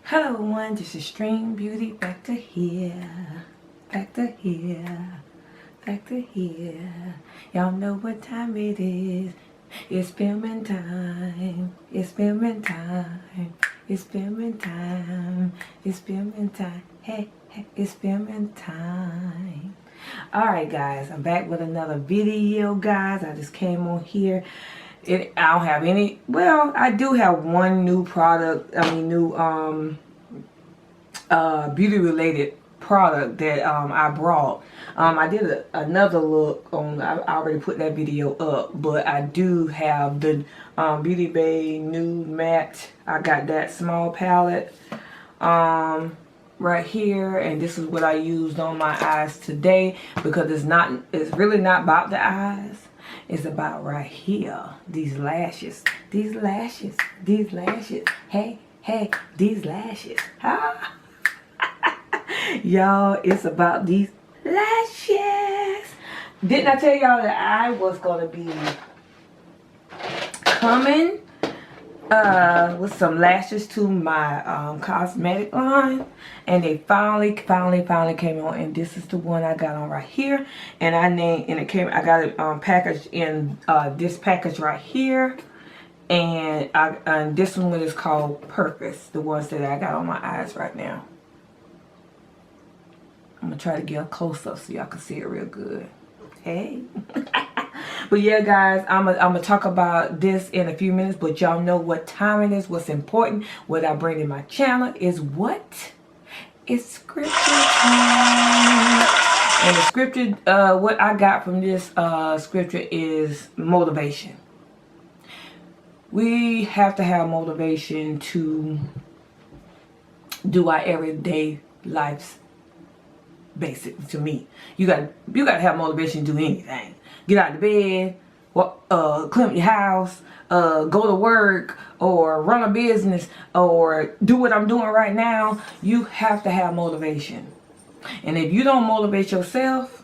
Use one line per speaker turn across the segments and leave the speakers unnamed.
Hello one, this is Stream Beauty back to here, back to here, back to here. Y'all know what time it is. It's filming time, it's filming time, it's filming time, it's filming time, hey, hey, it's filming time. Alright guys, I'm back with another video guys. I just came on here. I don't have any, well, I do have one new product, new beauty related product that I brought. I did another look on, I already put that video up, but I do have the Beauty Bay Nude Matte. I got that small palette right here, and this is what I used on my eyes today, because it's really not about the eyes. It's about right here, these lashes, these lashes, these lashes. Hey, hey, these lashes. Ah. Y'all, it's about these lashes. Didn't I tell y'all that I was gonna be coming with some lashes to my cosmetic line, and they finally came on, and this is the one I got on right here, and I got it packaged in this package right here, and this one is called Purpose, the ones that I got on my eyes right now. I'm gonna try to get a close up so y'all can see it real good. Hey. But yeah guys, I'm gonna talk about this in a few minutes, but y'all know what time it is. What's important, what I bring in my channel is what? It's scripture time. And the scripture, what I got from this scripture is motivation. We have to have motivation to do our everyday lives. Basically, to me, you got to have motivation to do anything. Get out of bed, clean your house, go to work, or run a business, or do what I'm doing right now. You have to have motivation. And if you don't motivate yourself,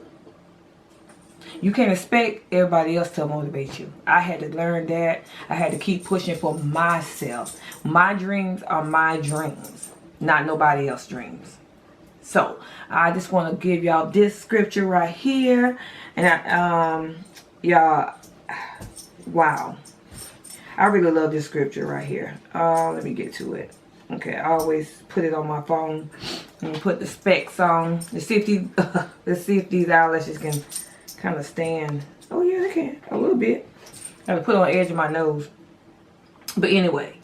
you can't expect everybody else to motivate you. I had to learn that. I had to keep pushing for myself. My dreams are my dreams, not nobody else's dreams. So I just want to give y'all this scripture right here, and y'all, wow, I really love this scripture right here. Let me get to it. Okay, I always put it on my phone and put the specs on. Let's see if these eyelashes can kind of stand. Oh yeah, they can a little bit. I have to put it on the edge of my nose. But anyway,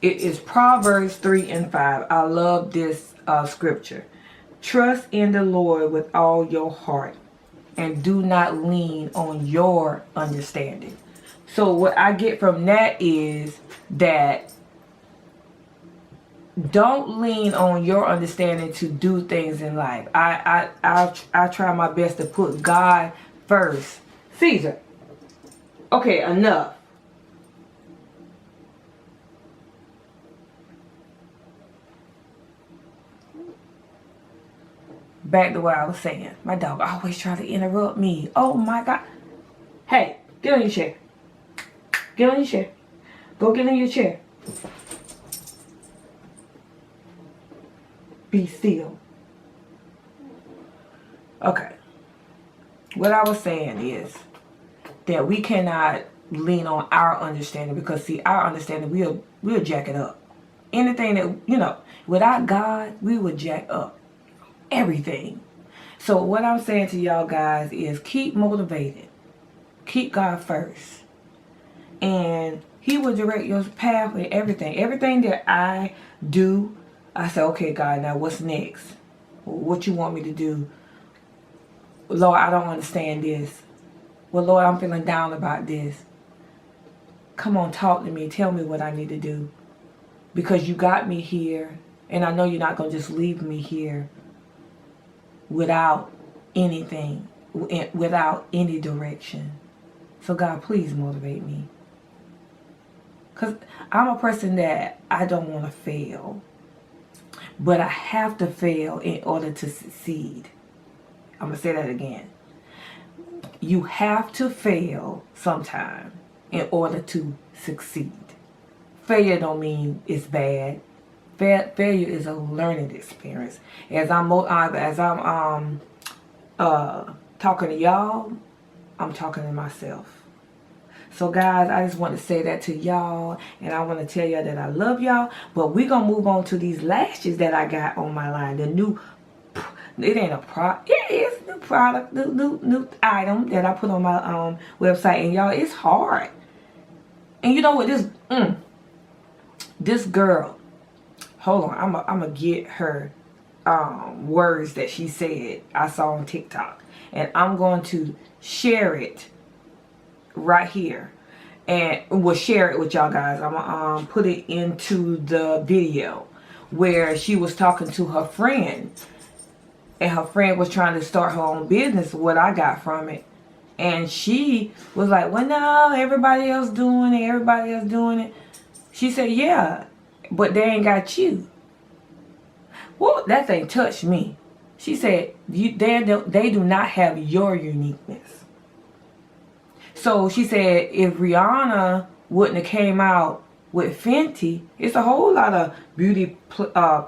it is Proverbs 3 and 5. I love this scripture. Trust in the Lord with all your heart, and do not lean on your understanding. So what I get from that is that don't lean on your understanding to do things in life. I try my best to put God first. Caesar. Okay, enough. Back to what I was saying. My dog always try to interrupt me. Oh my God. Hey, get on your chair. Get on your chair. Go get in your chair. Be still. Okay. What I was saying is that we cannot lean on our understanding, because see, our understanding, we'll jack it up. Anything that, without God, we would jack up everything. So what I'm saying to y'all guys is keep motivated. Keep God first. And He will direct your path with everything. Everything that I do, I say, okay, God, now what's next? What you want me to do? Lord, I don't understand this. Well, Lord, I'm feeling down about this. Come on, talk to me. Tell me what I need to do. Because you got me here. And I know you're not going to just leave me here without anything, without any direction. So God, please motivate me. Because I'm a person that I don't want to fail. But I have to fail in order to succeed. I'm going to say that again. You have to fail sometime in order to succeed. Failure don't mean it's bad. Failure is a learning experience. As I'm talking to y'all, I'm talking to myself. So guys, I just want to say that to y'all, and I want to tell y'all that I love y'all. But we're gonna move on to these lashes that I got on my line. The new, it ain't a product, yeah, it's a new product, new item that I put on my website. And y'all, it's hard. And you know what, this girl, hold on, I'm gonna get her words that she said I saw on TikTok, and I'm going to share it right here, and we'll share it with y'all guys. I'm gonna put it into the video where she was talking to her friend, and her friend was trying to start her own business. What I got from it, and she was like, well, no, everybody else doing it. She said, yeah, but they ain't got you. Well, that thing touched me. She said, they do not have your uniqueness. So she said, if Rihanna wouldn't have came out with Fenty, it's a whole lot of beauty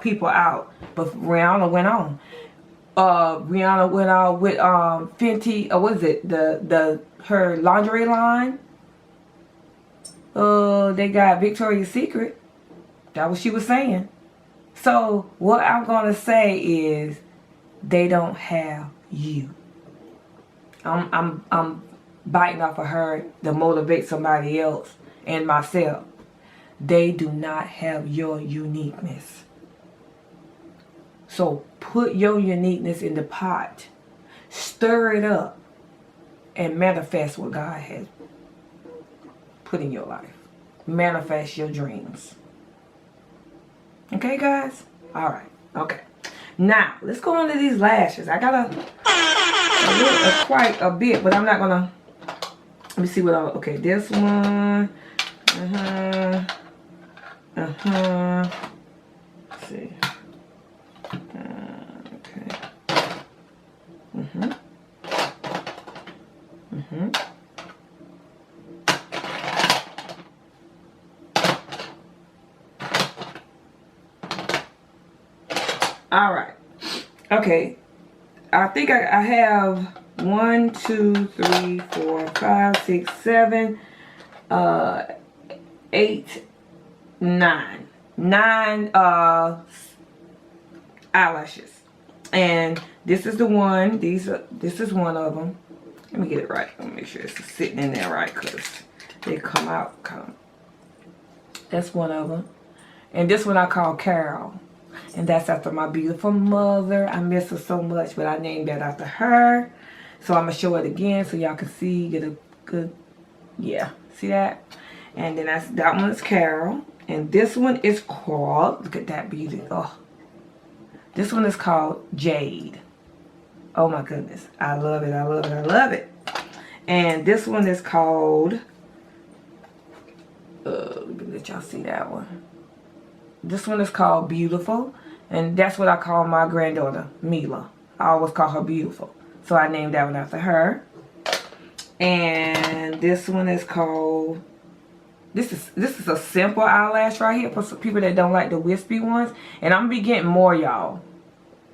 people out. But Rihanna went on. Rihanna went out with Fenty. What is it? Her lingerie line. They got Victoria's Secret. That's what she was saying. So what I'm gonna say is, they don't have you. I'm biting off of her to motivate somebody else and myself. They do not have your uniqueness. So put your uniqueness in the pot, stir it up, and manifest what God has put in your life. Manifest your dreams. Okay, guys? Alright. Okay. Now, let's go on to these lashes. I got quite a bit, but I'm not gonna. Let me see what okay, this one. Let's see. Okay. All right. Okay. I think I have 1, 2, 3, 4, 5, 6, 7, 8, 9. 9 eyelashes. And this is the one. This is one of them. Let me get it right. Let me make sure it's sitting in there right, because they come out. That's one of them. And this one I call Carol. And that's after my beautiful mother. I miss her so much, but I named that after her. So I'm going to show it again so y'all can see, get a good, yeah, see that? And then that one is Carol. And this one is called, look at that beauty. Oh, this one is called Jade. Oh my goodness. I love it. I love it. I love it. And this one is called, let me let y'all see that one. This one is called Beautiful. And that's what I call my granddaughter, Mila. I always call her Beautiful. So I named that one after her. And this one is called, this is a simple eyelash right here for some people that don't like the wispy ones. And I'm going to be getting more, y'all.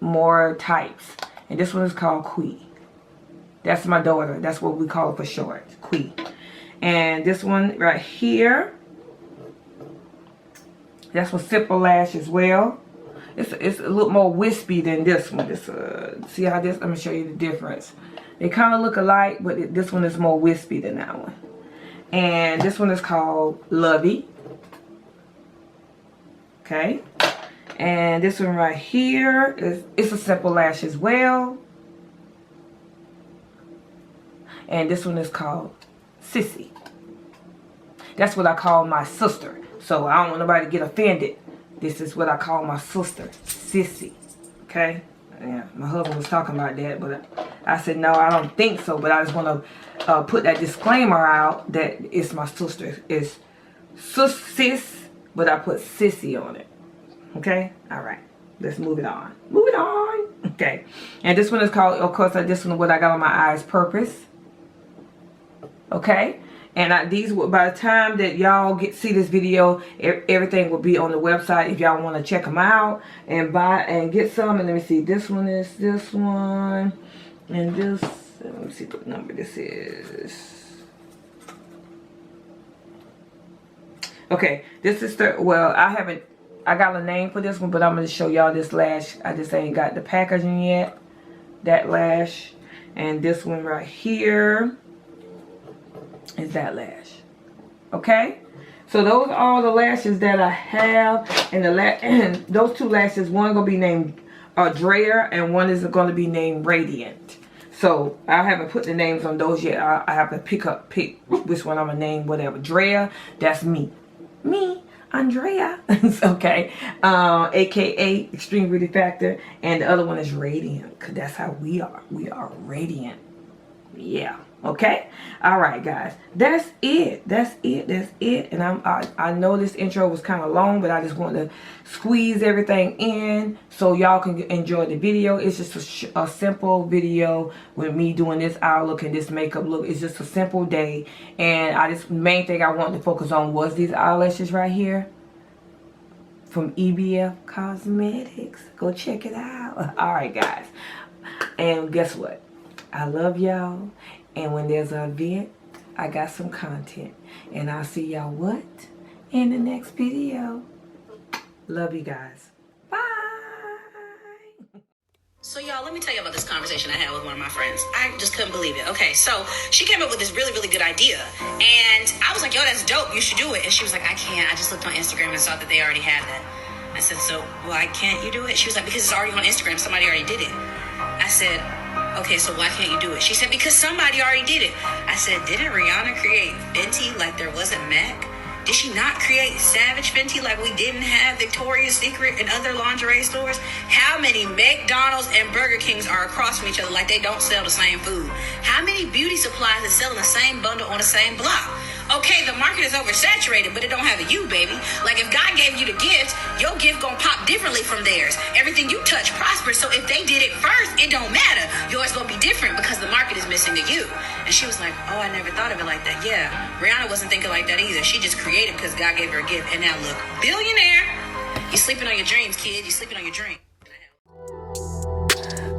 More types. And this one is called Quee. That's my daughter. That's what we call it for short. Quee. And this one right here, that's for simple lash as well. It's a little more wispy than this one. This see how this? Let me show you the difference. They kind of look alike, but this one is more wispy than that one. And this one is called Lovey. Okay. And this one right here it's a simple lash as well. And this one is called Sissy. That's what I call my sister. So I don't want nobody to get offended. This is what I call my sister, Sissy. Okay? Yeah, my husband was talking about that, but I said, no, I don't think so. But I just want to put that disclaimer out that it's my sister. It's sis, but I put Sissy on it. Okay? All right. Let's move it on. Move it on. Okay. And this one is called, of course, this one, what I got on my eyes, Purpose. Okay? And these will, by the time that y'all see this video, everything will be on the website if y'all want to check them out and buy and get some. And let me see, this one is this one, and this, let me see what number this is. Okay, this is well, I got a name for this one, but I'm going to show y'all this lash. I just ain't got the packaging yet. That lash. And this one right here is that lash. Okay? So those are all the lashes that I have. And those two lashes, one going to be named Drea, and one is going to be named Radiant. So I haven't put the names on those yet. I have to pick which one I'm going to name, whatever. Drea, that's me. Me, Andrea. Okay. AKA Extreme Beauty Factor. And the other one is Radiant, because that's how we are. We are radiant. Yeah. Okay. All right, guys. That's it. That's it. That's it. And I know this intro was kind of long, but I just want to squeeze everything in so y'all can enjoy the video. It's just a simple video with me doing this eye look and this makeup look. It's just a simple day. And main thing I wanted to focus on was these eyelashes right here from EBF Cosmetics. Go check it out. All right, guys. And guess what? I love y'all. And when there's an event, I got some content. And I'll see y'all what? In the next video. Love you guys. Bye.
So y'all, let me tell you about this conversation I had with one of my friends. I just couldn't believe it. Okay, so she came up with this really, really good idea. And I was like, yo, that's dope. You should do it. And she was like, I can't. I just looked on Instagram and saw that they already had that. I said, so why can't you do it? She was like, because it's already on Instagram. Somebody already did it. I said, okay, so why can't you do it? She said, because somebody already did it. I said, didn't Rihanna create Fenty like there wasn't MAC? Did she not create Savage Fenty like we didn't have Victoria's Secret and other lingerie stores? How many McDonald's and Burger Kings are across from each other like they don't sell the same food? How many beauty supplies is selling the same bundle on the same block? Okay, the market is oversaturated, but it don't have a you, baby. Like if God gave you the gift, your gift gonna pop differently from theirs. Everything you touch prospers, so if they did it first, it don't matter. Yours gonna be different because the market is missing a you. And she was like, oh, I never thought of it like that. Yeah, Rihanna wasn't thinking like that either. She just created because God gave her a gift. And now look, billionaire. You sleeping on your dreams, kid. You sleeping on your dream.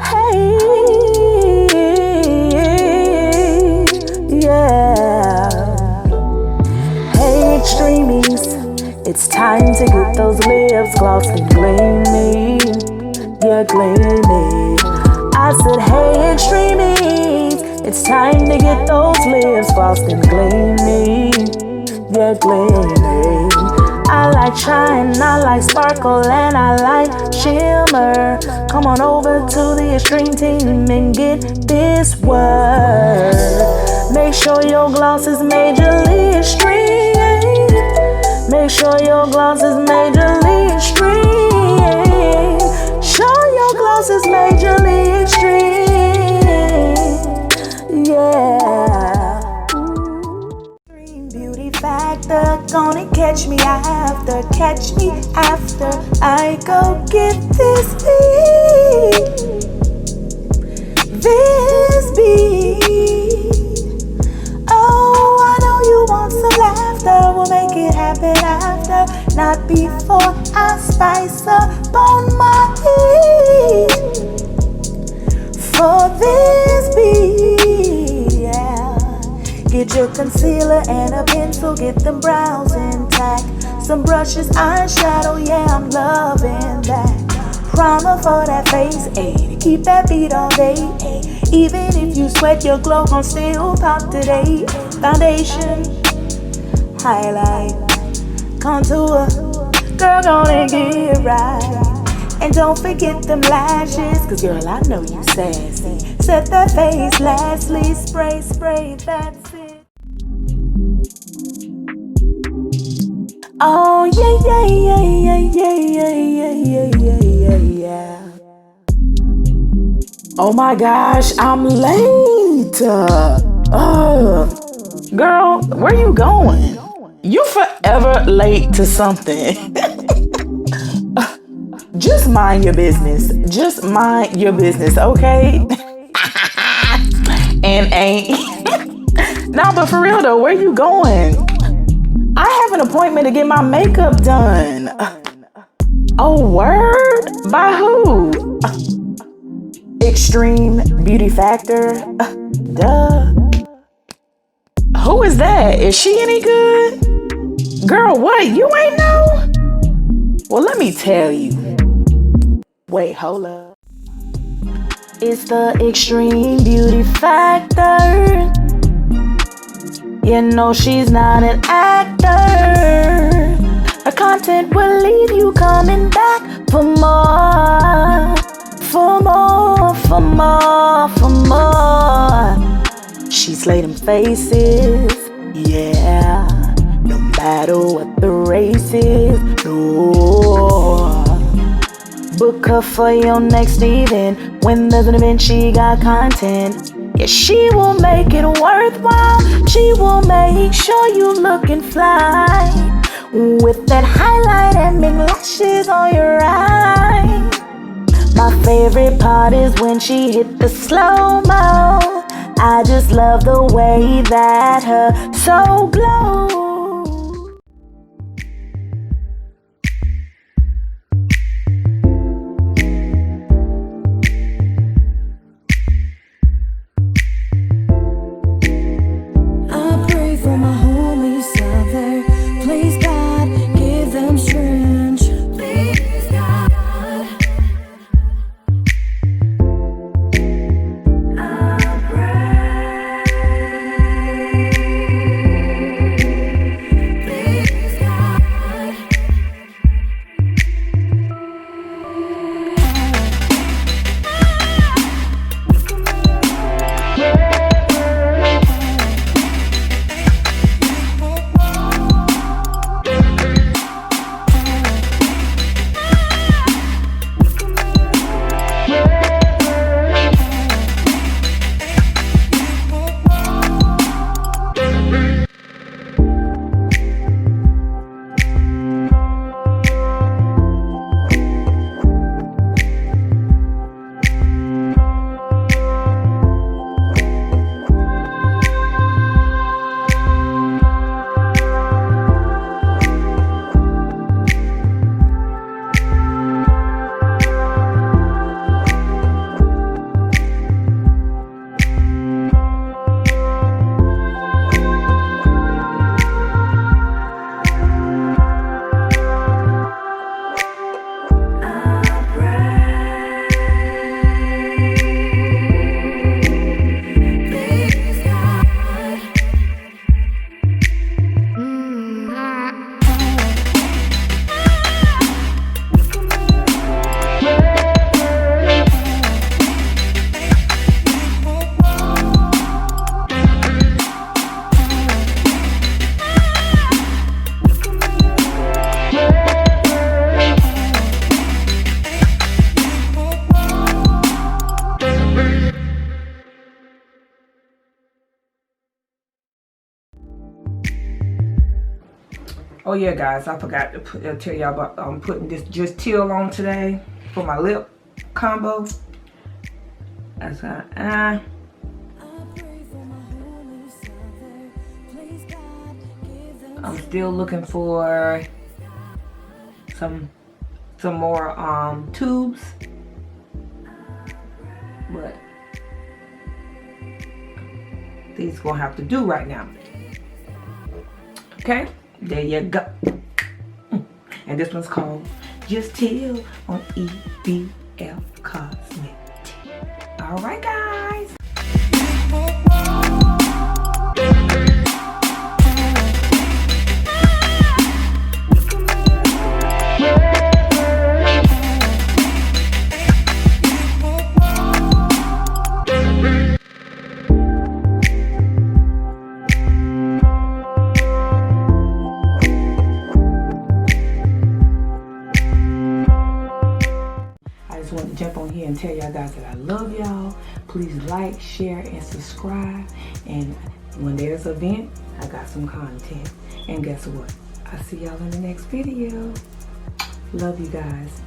Hey, yeah. Hey, extremies, it's time to get those lips gloss and gleamy. Yeah, gleamy. I said, hey, extremies, it's time to get those lips glossed and gleamy. Yeah, gleamy. I like shine, I like sparkle, and I like shimmer. Come on over to the extreme team and get this word. Make sure your gloss is majorly extreme. Make sure your gloss is majorly extreme. Show your gloss is majorly extreme. Yeah. Extreme beauty factor, gonna catch me after I go get this beat. Oh, I know you want some laughter, we'll make it happen after, not before I spice up on my heat. For this beat, yeah. Get your concealer and a pencil, get them brows intact. Some brushes, eyeshadow, yeah, I'm loving that. Primer for that face, ayy, to keep that beat all day, ayy. Even if you sweat, your glow gon' still pop today. Foundation, highlight, contour, girl, gonna get right. And don't forget them lashes, cause girl, I know you sassy. Set that face, lastly, spray, that's it. Oh, yeah. Oh my gosh, I'm late. Girl, where you going? You forever late to something. Just mind your business. Just mind your business, okay? And ain't Nah, but for real though, where you going? I have an appointment to get my makeup done. Oh, word? By who? Extreme Beauty Factor? Duh. Who is that? Is she any good? Girl, what? You ain't know? Well, let me tell you. Wait, hold up. It's the Extreme Beauty Factor. You know she's not an actor. Her content will leave you coming back for more. For more, for more, for more. She slayed them faces, yeah. No matter what the race is, no. Book her for your next event. When there's an event, she got content. Yeah, she will make it worthwhile. She will make sure you looking fly with that highlight and big lashes on your eye. My favorite part is when she hit the slow-mo. I just love the way that her soul glows.
Oh yeah, guys, I forgot to tell y'all about I'm putting this just teal on today for my lip combo. That's how I'm still looking for some more tubes, but these gonna have to do right now. Okay, there you go. And this one's called Just Teal on EBL Cosmetic. All right, guys. Jump on here and tell y'all guys that I love y'all. Please like, share, and subscribe. And when there's an event, I got some content. And guess what? I'll see y'all in the next video. Love you guys.